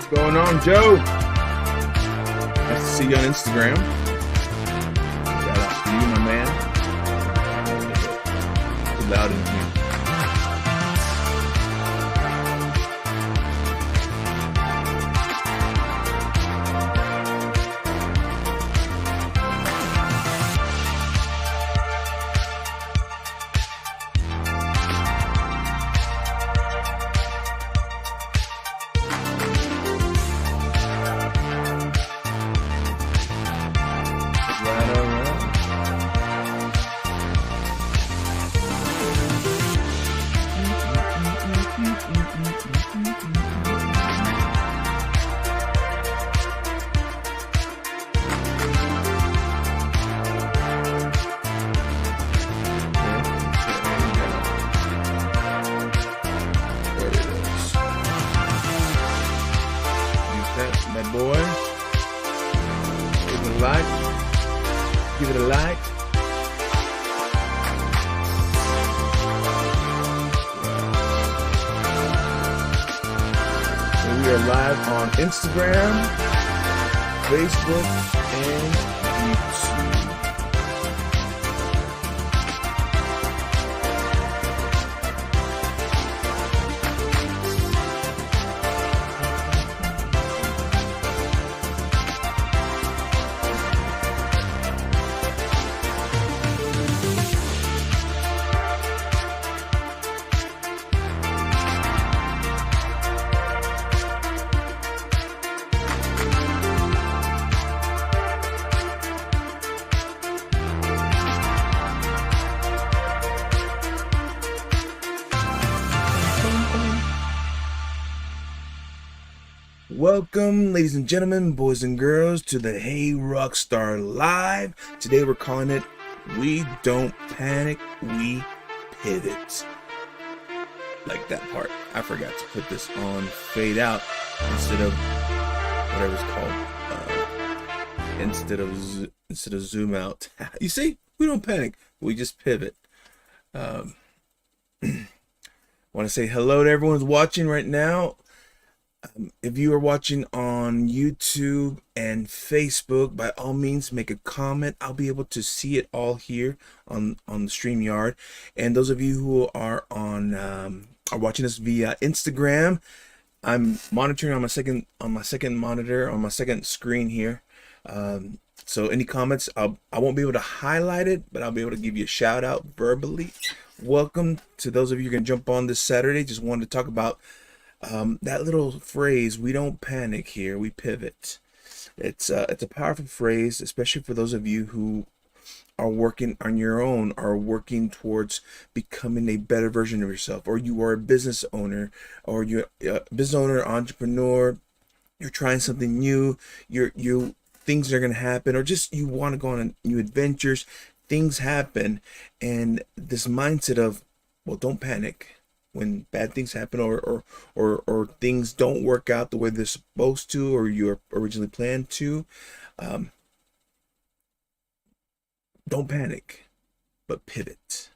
What's going on, Joe? Nice to see you on Instagram. Shout out to you, my man. Too loud in here. That boy, give it a like, give it a like. So we are live on Instagram, Facebook, and YouTube. Welcome, ladies and gentlemen, boys and girls, to the Hey Rockstar Live. Today we're calling it We Don't Panic, We Pivot. Like that part. I forgot to put this on fade out instead of whatever it's called. Instead of zoom out. You see, we don't panic. We just pivot. Want to say hello to everyone who's watching right now. If you are watching on YouTube and Facebook, by all means make a comment. I'll be able to see it all here on the StreamYard. And those of you who are on are watching us via Instagram, I'm monitoring on my second monitor, on my second screen here. So any comments, I won't be able to highlight it, but I'll be able to give you a shout out verbally. Welcome to those of you who can jump on this Saturday. Just wanted to talk about that little phrase, we don't panic here, we pivot. It's a powerful phrase, especially for those of you who are working on your own, are working towards becoming a better version of yourself, or you are a business owner, or you're a business owner, entrepreneur, you're trying something new, things are going to happen, or just you want to go on new adventures, things happen, and this mindset of, well, don't panic when bad things happen, or things don't work out the way they're supposed to, or you're originally planned to. Don't panic, but pivot.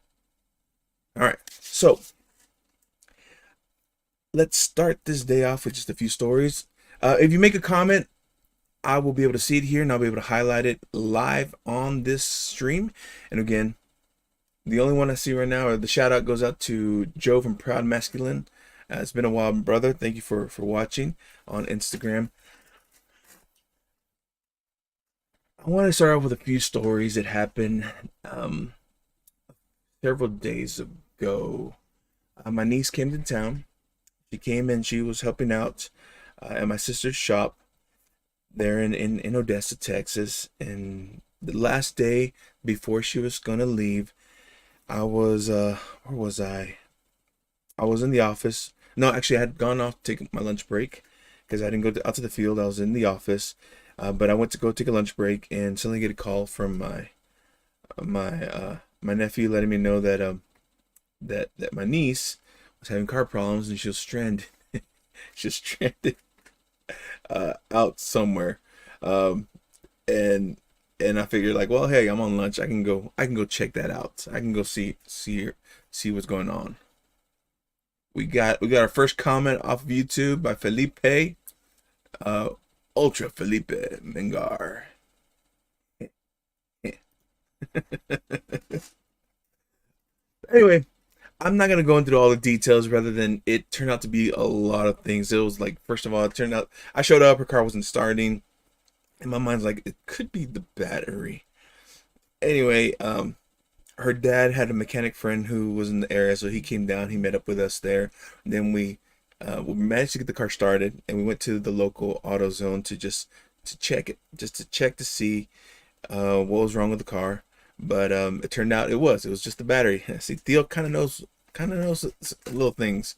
All right, so let's start this day off with just a few stories. If you make a comment, I will be able to see it here, and I'll be able to highlight it live on this stream. And again, the only one I see right now, or the shout out goes out to Joe from Proud Masculine. It's been a while, brother. Thank you for watching on Instagram. I want to start off with a few stories that happened several days ago. My niece came to town. She came and she was helping out at my sister's shop there in Odessa, Texas. And the last day before she was going to leave, I was, where was I? I was in the office. No, actually, I had gone off to take my lunch break because I didn't go out to the field. I was in the office, but I went to go take a lunch break and suddenly get a call from my nephew letting me know that that my niece was having car problems and she was stranded. She was stranded out somewhere, and I figured, like, well, hey, I'm on lunch. I can go check that out. I can go see what's going on. We got our first comment off of YouTube by Felipe. Uh, Ultra Felipe Mengar. Anyway, I'm not gonna go into all the details. Rather than it turned out to be a lot of things. It was like, first of all, it turned out I showed up, her car wasn't starting, and my mind's like, it could be the battery. Anyway, her dad had a mechanic friend who was in the area, so he came down. He met up with us there. And then we managed to get the car started, and we went to the local auto zone to just to check it, just to check to see what was wrong with the car. But it turned out it was just the battery. See, Theo kind of knows little things.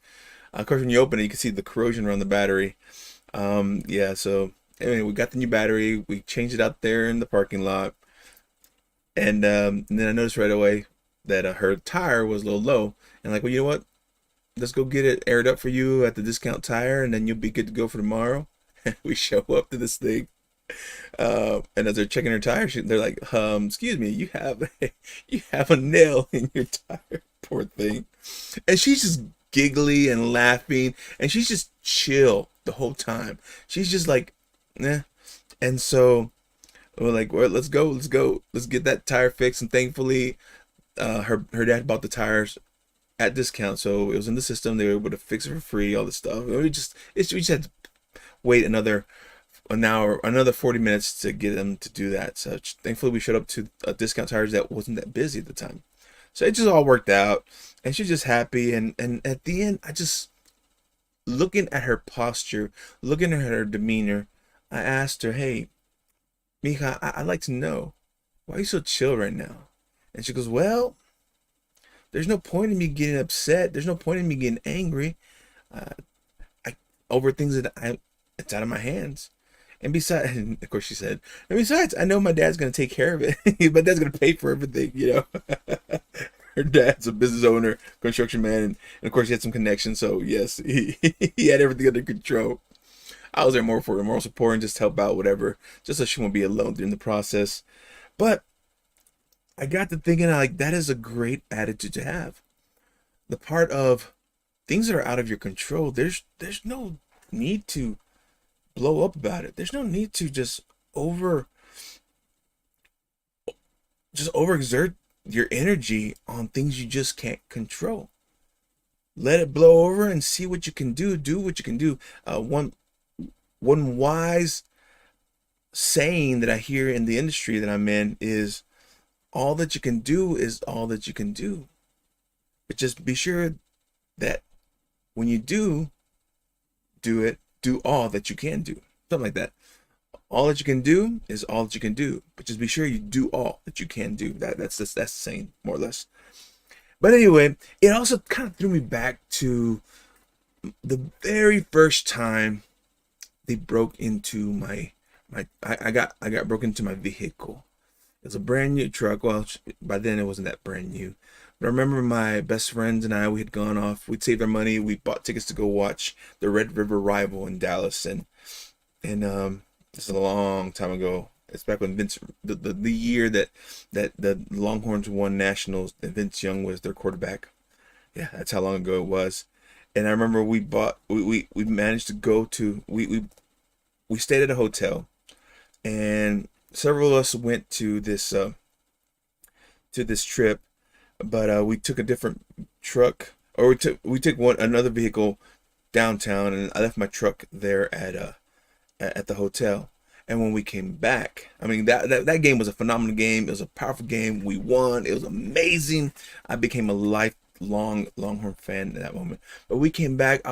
Of course, when you open it, you can see the corrosion around the battery. Yeah, so anyway, we got the new battery. We changed it out there in the parking lot. And then I noticed right away that her tire was a little low. And like, well, you know what? Let's go get it aired up for you at the discount tire, and then you'll be good to go for tomorrow. We show up to this thing, and as they're checking her tire, they're like, excuse me, you have a nail in your tire, poor thing." And she's just giggly and laughing, and she's just chill the whole time. She's just like, "Eh." And so we're like, "Well, let's get that tire fixed." And thankfully, her dad bought the tires at discount, so it was in the system. They were able to fix it for free, all this stuff. We just had to wait an hour, another 40 minutes to get them to do that. So thankfully, we showed up to a discount tires that wasn't that busy at the time. So it just all worked out, and she's just happy. And at the end, I just, looking at her posture, looking at her demeanor, I asked her, "Hey, Mika, I'd like to know, why are you so chill right now?" And she goes, "Well, there's no point in me getting upset. There's no point in me getting angry. Uh, I over things that it's out of my hands. And besides," and of course she said, "and besides, I know my dad's gonna take care of it. My dad's gonna pay for everything, you know." Her dad's a business owner, construction man, and of course he had some connections. So yes, he had everything under control. I was there more for her moral support and just help out, whatever, just so she won't be alone during the process. But I got to thinking, like, that is a great attitude to have. The part of things that are out of your control, there's no need to blow up about it. There's no need to just overexert your energy on things you just can't control. Let it blow over and see what you can do. Do what you can do. One wise saying that I hear in the industry that I'm in is, all that you can do is all that you can do. But just be sure that when you do it, do all that you can do. Something like that. All that you can do is all that you can do. But just be sure you do all that you can do. That's the saying, more or less. But anyway, it also kind of threw me back to the very first time they broke into I got broken into my vehicle. It was a brand new truck. Well, by then it wasn't that brand new. But I remember my best friends and I, we had gone off. We'd saved our money. We bought tickets to go watch the Red River Rival in Dallas. And this is a long time ago. It's back when the year that the Longhorns won nationals and Vince Young was their quarterback. Yeah, that's how long ago it was. And I remember we managed to go to we stayed at a hotel, and several of us went to this trip, but we took a different truck, or we took another vehicle downtown, and I left my truck there at the hotel. And when we came back, I mean, that game was a phenomenal game. It was a powerful game. We won. It was amazing. I became a lifelong Longhorn fan at that moment. But we came back.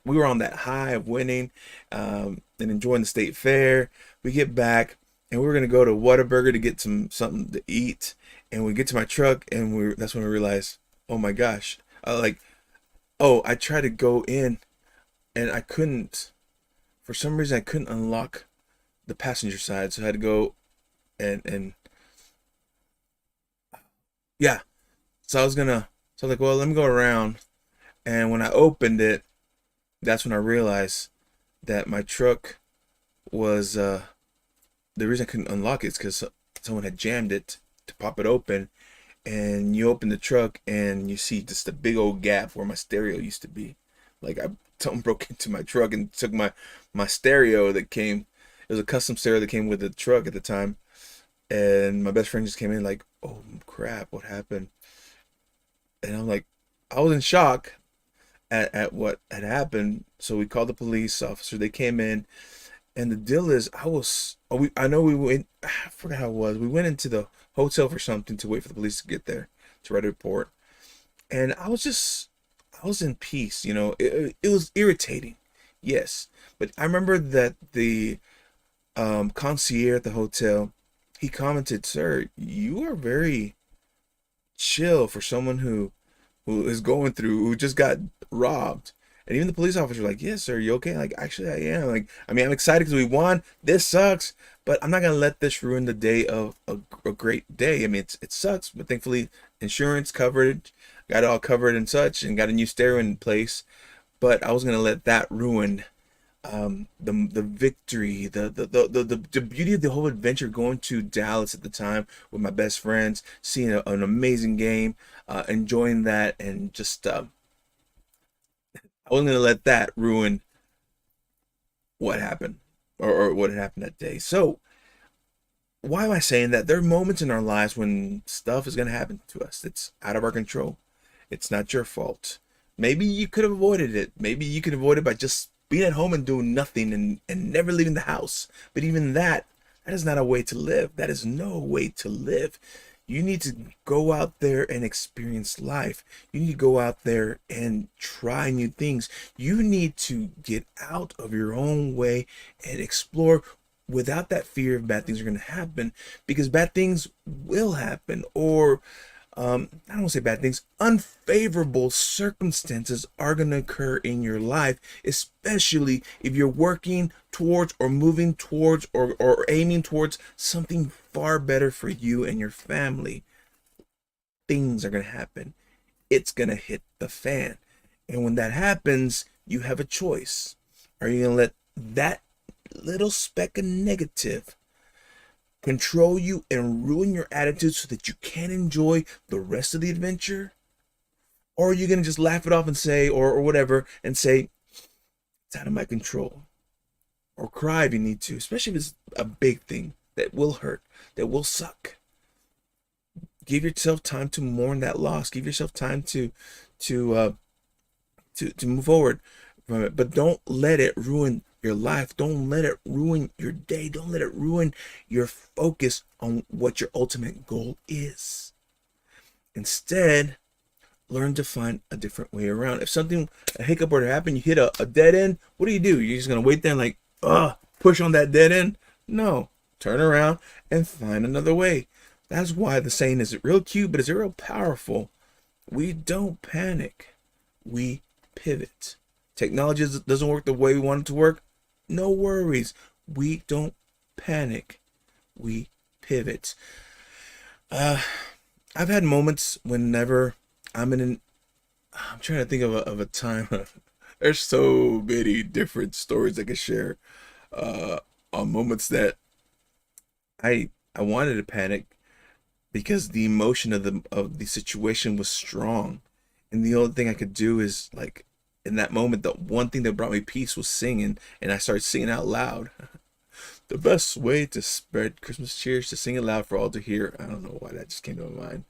We were on that high of winning, and enjoying the state fair. We get back, and we were gonna go to Whataburger to get something to eat. And we get to my truck, and that's when we realized, oh my gosh, I tried to go in, and I couldn't. For some reason, I couldn't unlock the passenger side, so I had to go and yeah. So I was like, well, let me go around. And when I opened it, that's when I realized that my truck was the reason I couldn't unlock it is because someone had jammed it to pop it open. And you open the truck and you see just a big old gap where my stereo used to be. Like, someone broke into my truck and took my stereo that came. It was a custom stereo that came with the truck at the time, and my best friend just came in like, "Oh crap, what happened?" And I'm like, I was in shock at what had happened. So we called the police officer. They came in, and the deal is, I know we went. I forgot how it was. We went into the hotel for something to wait for the police to get there to write a report, and I was in peace. It was irritating, yes, but I remember that the concierge at the hotel, he commented, "Sir, you are very chill for someone who is going through, who just got robbed." And even the police officer was like, "Yes, sir, you okay?" Like, actually, I am. Like, I mean, I'm excited because we won. This sucks, but I'm not gonna let this ruin the day of a great day. I mean, it sucks, but thankfully, insurance coverage got it all covered and such, and got a new stereo in place. But I was gonna let that ruin the victory, the beauty of the whole adventure, going to Dallas at the time with my best friends, seeing an amazing game, enjoying that, and just I wasn't gonna let that ruin what happened, or what had happened that day. So why am I saying that? There are moments in our lives when stuff is gonna happen to us. It's out of our control. It's not your fault. Maybe you could have avoided it. Maybe you could avoid it by just being at home and doing nothing, and never leaving the house. But even that is not a way to live. That is no way to live. You need to go out there and experience life. You need to go out there and try new things. You need to get out of your own way and explore without that fear of bad things are going to happen, because bad things will happen. Or I don't want to say bad things, unfavorable circumstances are going to occur in your life, especially if you're working towards, or moving towards, or aiming towards something far better for you and your family. Things are going to happen. It's going to hit the fan. And when that happens, you have a choice. Are you going to let that little speck of negative control you and ruin your attitude so that you can't enjoy the rest of the adventure? Or are you going to just laugh it off and say, or whatever, and say, it's out of my control? Or cry if you need to, especially if it's a big thing that will hurt, that will suck. Give yourself time to mourn that loss. Give yourself time to move forward from it. But don't let it ruin your life. Don't let it ruin your day. Don't let it ruin your focus on what your ultimate goal is. Instead, learn to find a different way around. If a hiccup were to happen, you hit a dead end, what do? You're just going to wait there and like, push on that dead end? No. Turn around and find another way. That's why the saying is real cute, but it's real powerful. We don't panic. We pivot. Technology doesn't work the way we want it to work. No worries. We don't panic. We pivot. I've had moments whenever I'm trying to think of a time. There's so many different stories I could share on moments that I wanted to panic because the emotion of the situation was strong, and the only thing I could do is, like, in that moment, the one thing that brought me peace was singing, and I started singing out loud. The best way to spread Christmas cheer is to sing it loud for all to hear. I don't know why that just came to my mind.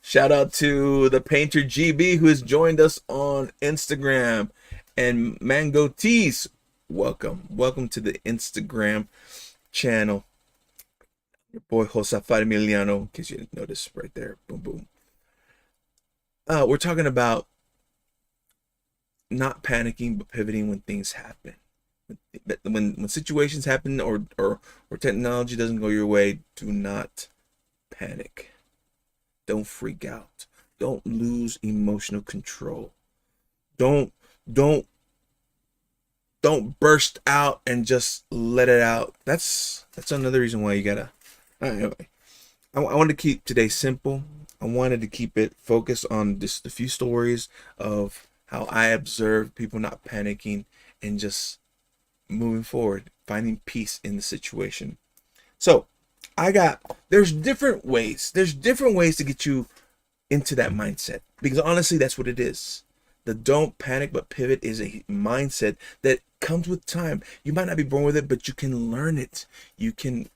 Shout out to the painter GB, who has joined us on Instagram, and Mango Teas. Welcome to the Instagram channel. Your boy Josafat Emiliano, in case you didn't notice, right there. Boom, boom. We're talking about not panicking, but pivoting when things happen. When situations happen, or technology doesn't go your way, do not panic. Don't freak out. Don't lose emotional control. Don't burst out and just let it out. That's another reason why you gotta. Anyway, I wanted to keep today simple. I wanted to keep it focused on just a few stories of how I observed people not panicking and just moving forward, finding peace in the situation. So there's different ways. There's different ways to get you into that mindset, because honestly, that's what it is. The don't panic but pivot is a mindset that comes with time. You might not be born with it, but you can learn it. You can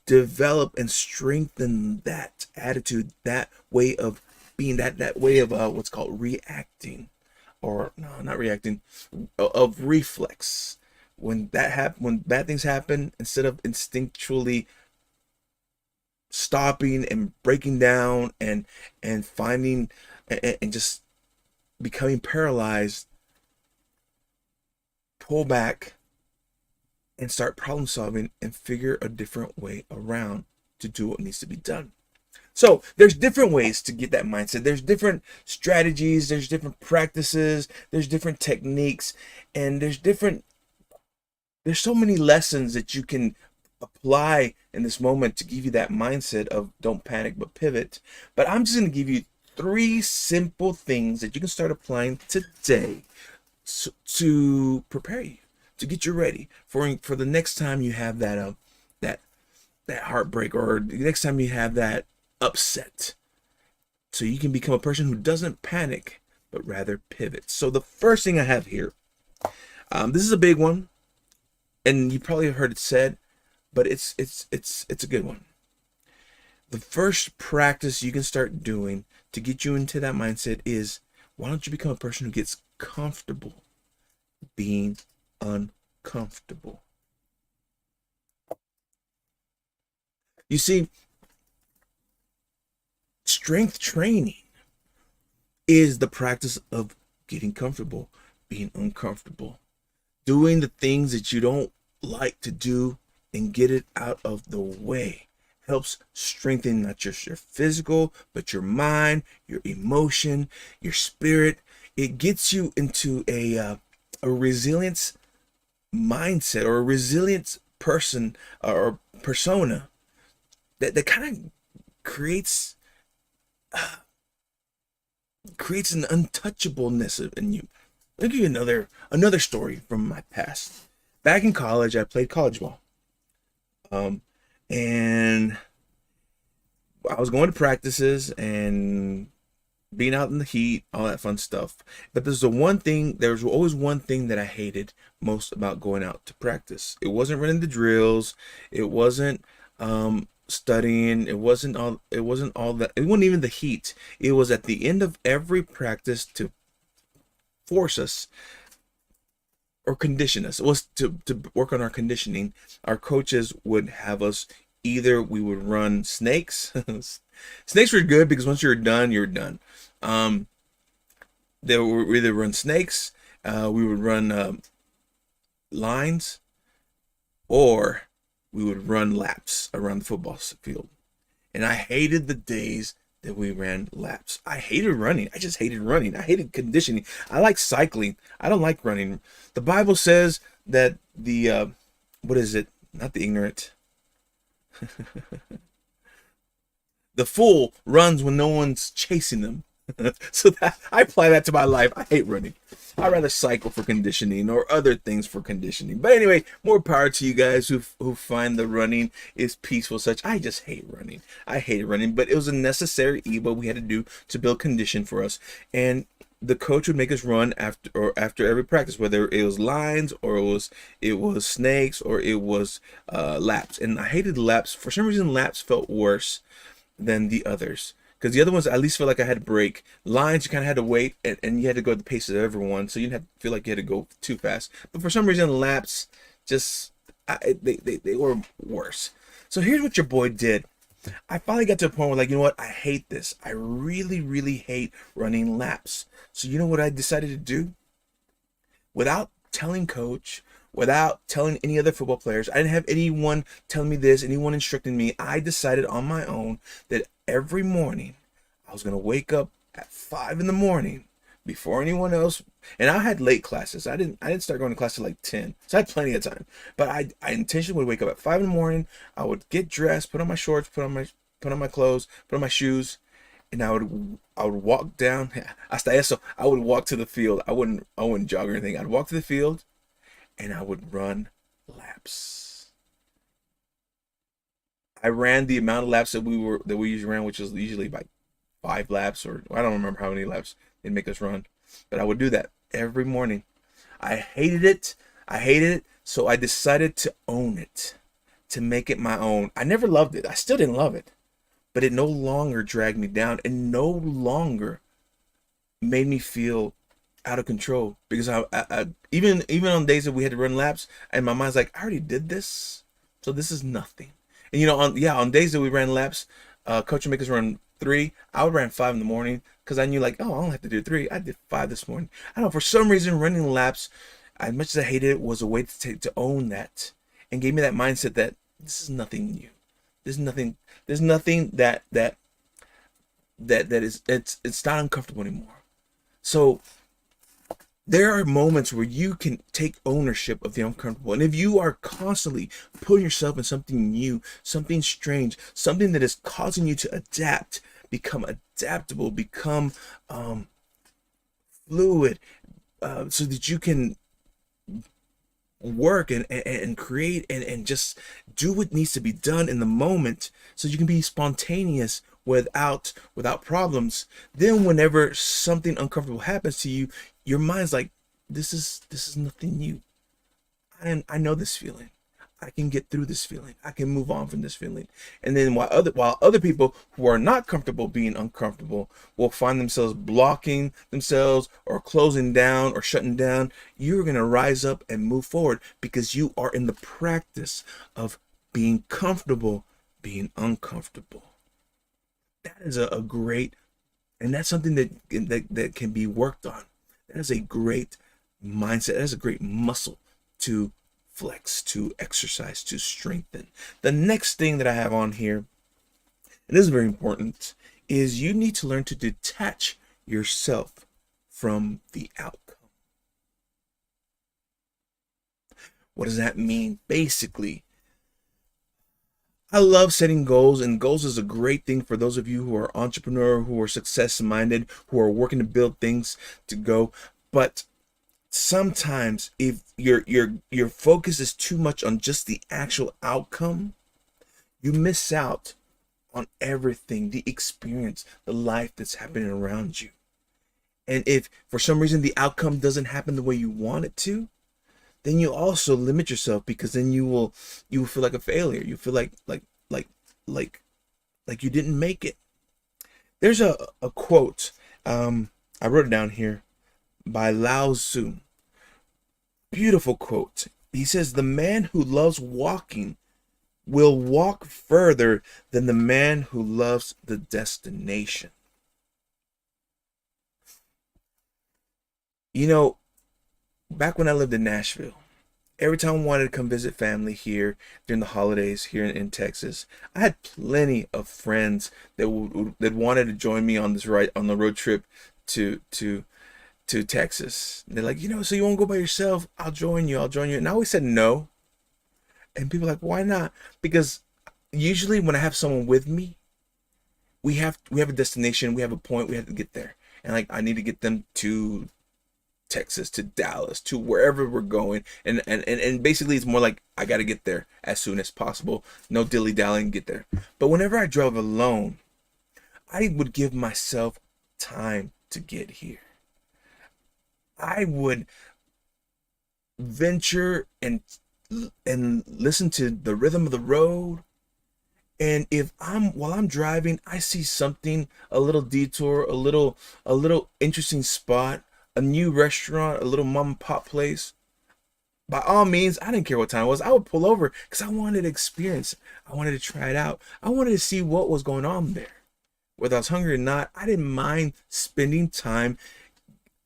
develop and strengthen that attitude, that way of being, that way of what's called reacting, or no, not reacting, of reflex. When bad things happen, instead of instinctually stopping and breaking down and finding and just becoming paralyzed, pull back and start problem solving and figure a different way around to do what needs to be done. So there's different ways to get that mindset. There's different strategies, there's different practices, there's different techniques, and there's so many lessons that you can apply in this moment to give you that mindset of don't panic but pivot. But I'm just going to give you 3 simple things that you can start applying today to prepare you, to get you ready for the next time you have that that heartbreak, or the next time you have that upset, so you can become a person who doesn't panic but rather pivot. So the first thing I have here, this is a big one, and you probably have heard it said, but it's a good one. The first practice you can start doing to get you into that mindset is, why don't you become a person who gets comfortable being uncomfortable? You see, strength training is the practice of getting comfortable being uncomfortable, doing the things that you don't like to do and get it out of the way. Helps strengthen not just your physical, but your mind, your emotion, your spirit. It gets you into a resilience mindset, or a resilient person or persona that kind of creates an untouchableness in you. I'll give you another story from my past. Back in college, I played college ball. And I was going to practices and being out in the heat, all that fun stuff. But there was always one thing that I hated most about going out to practice. It wasn't running the drills. It wasn't studying. It wasn't all that. It wasn't even the heat. It was at the end of every practice to force us or condition us. It was to work on our conditioning. Our coaches would have us, either we would run snakes. Snakes were good because once you're done, you're done. They would either run snakes, we would run lines, or we would run laps around the football field. And I hated the days that we ran laps. I hated running. I just hated running. I hated conditioning. I like cycling. I don't like running. The Bible says that the what is it? Not the ignorant. The fool runs when no one's chasing them. So I apply that to my life. I hate running. I'd rather cycle for conditioning or other things for conditioning. But anyway, more power to you guys who find the running is peaceful such. I just hate running. I hated running, but it was a necessary evil we had to do to build condition for us. And the coach would make us run after every practice, whether it was lines or it was snakes or it was laps. And I hated laps. For some reason, laps felt worse than the others, because the other ones at least felt like I had to break. Lines, you kind of had to wait, and you had to go at the pace of everyone, so you didn't have to feel like you had to go too fast. But for some reason, laps just they were worse. So here's what your boy did. I finally got to a point where, like, you know what? I hate this. I really, really hate running laps. So you know what I decided to do? Without telling coach, without telling any other football players, I didn't have anyone telling me this, anyone instructing me. I decided on my own that every morning I was going to wake up at 5 in the morning before anyone else. And I had late classes. I didn't start going to class till like 10. So I had plenty of time. But I intentionally would wake up at 5 in the morning. I would get dressed, put on my shorts, put on my clothes, put on my shoes, and I would walk down. Hasta eso, I would walk to the field. I wouldn't jog or anything. I'd walk to the field and I would run laps. I ran the amount of laps that we usually ran, which was usually like 5 laps, or I don't remember how many laps they'd make us run. but I would do that every morning. I hated it. I hated it. So I decided to own it, to make it my own. I never loved it. I still didn't love it, but it no longer dragged me down and no longer made me feel out of control, because even on days that we had to run laps and my mind's like, I already did this, so this is nothing. And on days that we ran laps, coach would make us run 3. I would run 5 in the morning because I knew, like, oh, I don't have to do 3. I did 5 this morning. I don't know, for some reason running laps, as much as I hated it, was a way to own that, and gave me that mindset that this is nothing new. There's nothing that is, it's not uncomfortable anymore. So there are moments where you can take ownership of the uncomfortable. And if you are constantly putting yourself in something new, something strange, something that is causing you to adapt, become adaptable, become fluid, so that you can work and create and just do what needs to be done in the moment, so you can be spontaneous without problems. Then whenever something uncomfortable happens to you, your mind's like, this is nothing new. I know this feeling. I can get through this feeling. I can move on from this feeling. And then while other people who are not comfortable being uncomfortable will find themselves blocking themselves or closing down or shutting down, you're going to rise up and move forward because you are in the practice of being comfortable, being uncomfortable. That is a great, and that's something that can be worked on. That is a great mindset. That is a great muscle to flex, to exercise, to strengthen. The next thing that I have on here, and this is very important, is you need to learn to detach yourself from the outcome. What does that mean? Basically, I love setting goals, and goals is a great thing for those of you who are entrepreneur, who are success minded, who are working to build things to go. But sometimes if your focus is too much on just the actual outcome, you miss out on everything, the experience, the life that's happening around you. And if for some reason the outcome doesn't happen the way you want it to, then you also limit yourself, because then you will feel like a failure. You feel like you didn't make it. There's a quote, I wrote it down here, by Lao Tzu. Beautiful quote. He says, the man who loves walking will walk further than the man who loves the destination. You know, back when I lived in Nashville, every time I wanted to come visit family here during the holidays here in Texas, I had plenty of friends that wanted to join me on the road trip to Texas. They're like, so you won't go by yourself? I'll join you. And I always said no. And people are like, why not? Because usually when I have someone with me, we have a destination, we have a point, we have to get there. And like, I need to get them to Texas, to Dallas, to wherever we're going. And basically it's more like, I got to get there as soon as possible. No dilly-dallying, get there. But whenever I drove alone, I would give myself time to get here. I would venture and listen to the rhythm of the road. And if while I'm driving, I see something, a little detour, a little interesting spot, a new restaurant, a little mom and pop place, by all means, I didn't care what time it was. I would pull over because I wanted to experience it. I wanted to try it out. I wanted to see what was going on there. Whether I was hungry or not, I didn't mind spending time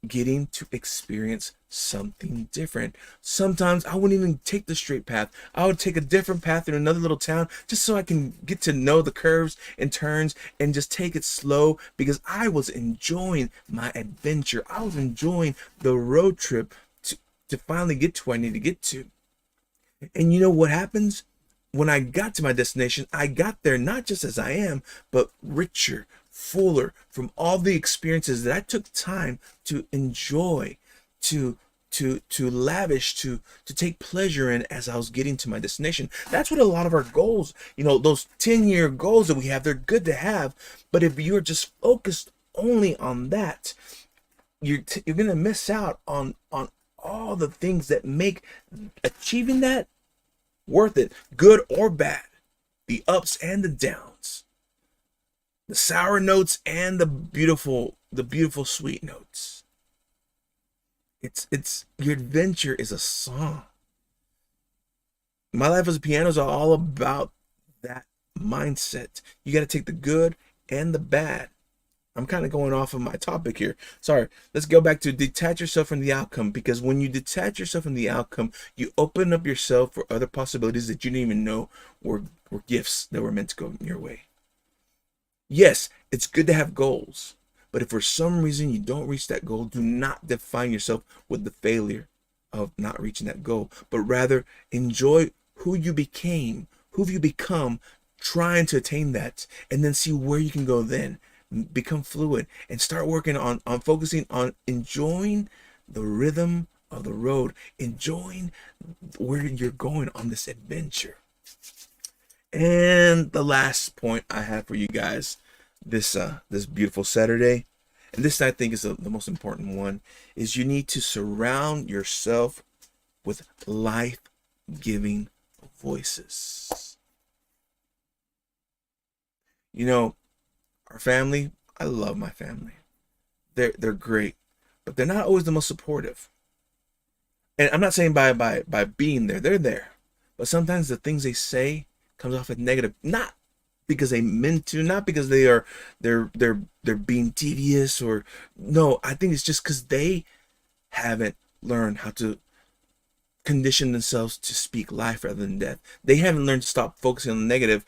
getting to experience something different. Sometimes I wouldn't even take the straight path. I would take a different path in another little town just so I can get to know the curves and turns and just take it slow, because I was enjoying my adventure. I was enjoying the road trip to finally get to where I need to get to. And you know what happens? When I got to my destination, I got there not just as I am, but richer, fuller, from all the experiences that I took time to enjoy, to lavish, to take pleasure in as I was getting to my destination. That's what a lot of our goals, those 10-year goals that we have, they're good to have. But if you're just focused only on that, you're gonna miss out on all the things that make achieving that worth it, good or bad, the ups and the downs, the sour notes and the beautiful sweet notes. It's your adventure is a song. My life as a piano is all about that mindset. You got to take the good and the bad. I'm kind of going off of my topic here. Sorry. Let's go back to detach yourself from the outcome, because when you detach yourself from the outcome, you open up yourself for other possibilities that you didn't even know were gifts that were meant to go your way. Yes, it's good to have goals, but if for some reason you don't reach that goal, do not define yourself with the failure of not reaching that goal, but rather enjoy who you became, who you become, trying to attain that, and then see where you can go then. Become fluid and start working on focusing on enjoying the rhythm of the road, enjoying where you're going on this adventure. And the last point I have for you guys this beautiful Saturday, and this I think is the most important one, is you need to surround yourself with life-giving voices. You know, our family, I love my family. They're great, but they're not always the most supportive. And I'm not saying by being there, they're there. But sometimes the things they say comes off as negative, not because they meant to, not because they're being devious, or no, I think it's just because they haven't learned how to condition themselves to speak life rather than death. They haven't learned to stop focusing on the negative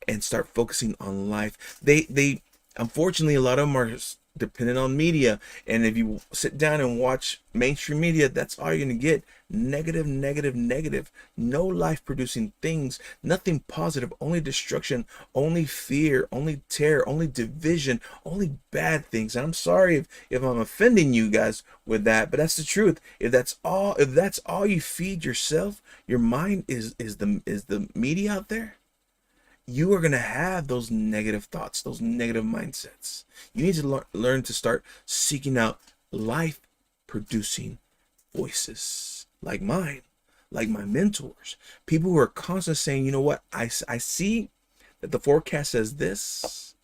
and start focusing on life. They unfortunately, a lot of them are dependent on media, and if you sit down and watch mainstream media, that's all you're gonna get: negative, negative, negative. No life producing things, nothing positive, only destruction, only fear, only terror, only division, only bad things. And I'm sorry if I'm offending you guys with that, but that's the truth. If that's all you feed yourself, your mind is the media out there, you are going to have those negative thoughts, those negative mindsets. You need to learn to start seeking out life producing voices like mine, like my mentors, people who are constantly saying, you know what, I see that the forecast says this,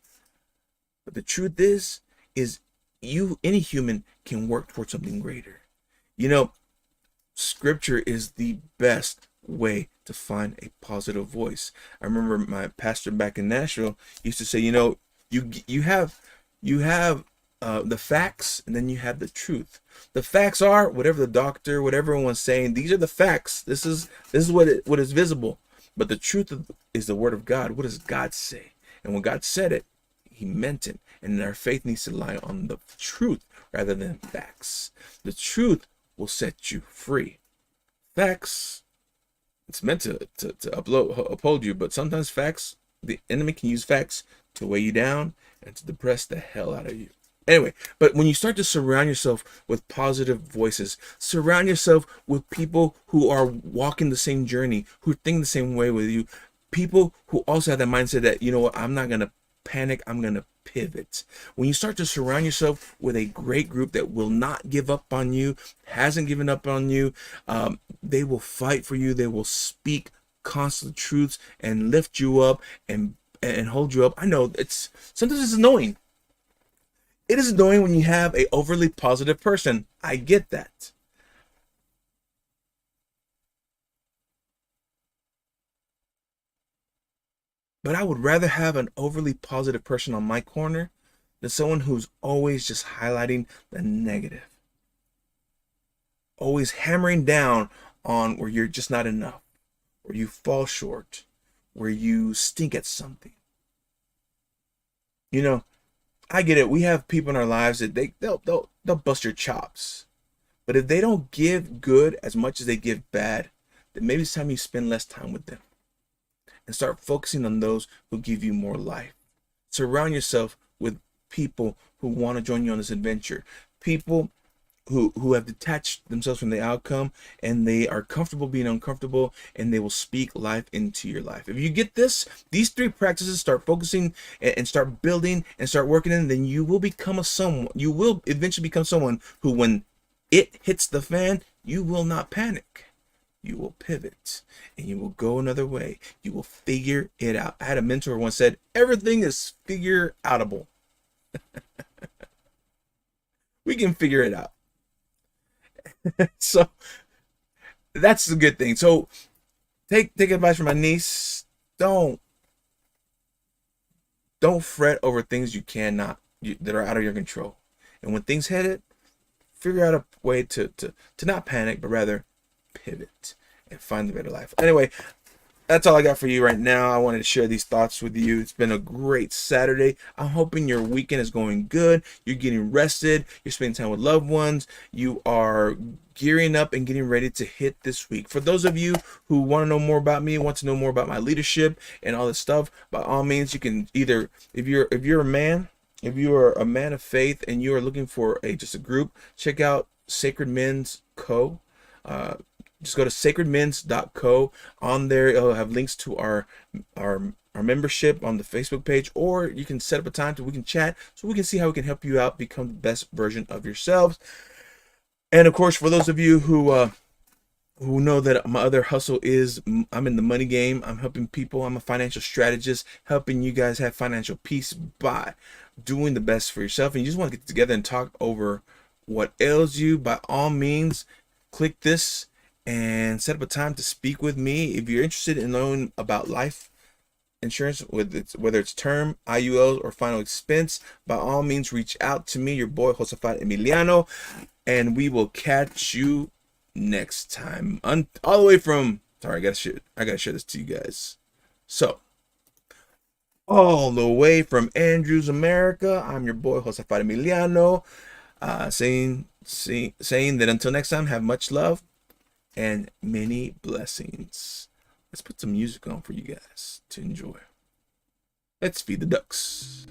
but the truth is any human can work towards something greater. You know, scripture is the best way to find a positive voice. I remember my pastor back in Nashville used to say, you know, you have the facts, and then you have the truth. The facts are whatever the doctor, whatever everyone's saying. These are the facts. This is what is visible. But the truth is the word of God. What does God say? And when God said it, He meant it. And our faith needs to lie on the truth rather than facts. The truth will set you free. Facts, it's meant to uphold you, but sometimes facts, the enemy can use facts to weigh you down and to depress the hell out of you. Anyway, but when you start to surround yourself with positive voices, surround yourself with people who are walking the same journey, who think the same way with you, people who also have that mindset that, you know what, I'm not going to panic, I'm going to pivot. When you start to surround yourself with a great group that will not give up on you, hasn't given up on you, they will fight for you, they will speak constant truths and lift you up and hold you up. I know sometimes it's annoying. It is annoying when you have a overly positive person. I get that. But I would rather have an overly positive person on my corner than someone who's always just highlighting the negative, always hammering down on where you're just not enough, where you fall short, where you stink at something. You know, I get it. We have people in our lives that they'll bust your chops. But if they don't give good as much as they give bad, then maybe it's time you spend less time with them and start focusing on those who give you more life. Surround yourself with people who want to join you on this adventure. People who have detached themselves from the outcome, and they are comfortable being uncomfortable, and they will speak life into your life. If you get these three practices, start focusing and start building and start working in, then you will become you will eventually become someone who, when it hits the fan, you will not panic. You will pivot and you will go another way. You will figure it out. I had a mentor once said, everything is figure outable. We can figure it out. So that's the good thing. So take advice from my niece. Don't fret over things that are out of your control. And when things hit it, figure out a way to not panic, but rather pivot and find the better life. Anyway, that's all I got for you right now. I wanted to share these thoughts with you. It's been a great Saturday. I'm hoping your weekend is going good. You're getting rested. You're spending time with loved ones. You are gearing up and getting ready to hit this week. For those of you who want to know more about me, want to know more about my leadership and all this stuff, by all means, you can either, if you're a man, if you are a man of faith and you are looking for just a group, check out Sacred Men's Co. Just go to sacredmens.co. On there, it'll have links to our membership on the Facebook page, or you can set up a time so we can chat, so we can see how we can help you out become the best version of yourselves. And of course, for those of you who know that my other hustle is, I'm in the money game. I'm helping people. I'm a financial strategist, helping you guys have financial peace by doing the best for yourself. And you just want to get together and talk over what ails you. By all means, click this and set up a time to speak with me. If you're interested in knowing about life insurance, whether it's term, IULs, or final expense, by all means, reach out to me, your boy Josafat Emiliano, and we will catch you next time. All the way from, sorry, I gotta share this to you guys. So, all the way from Andrews, America, I'm your boy Josafat Emiliano, saying that until next time, have much love and many blessings. Let's put some music on for you guys to enjoy. Let's feed the ducks.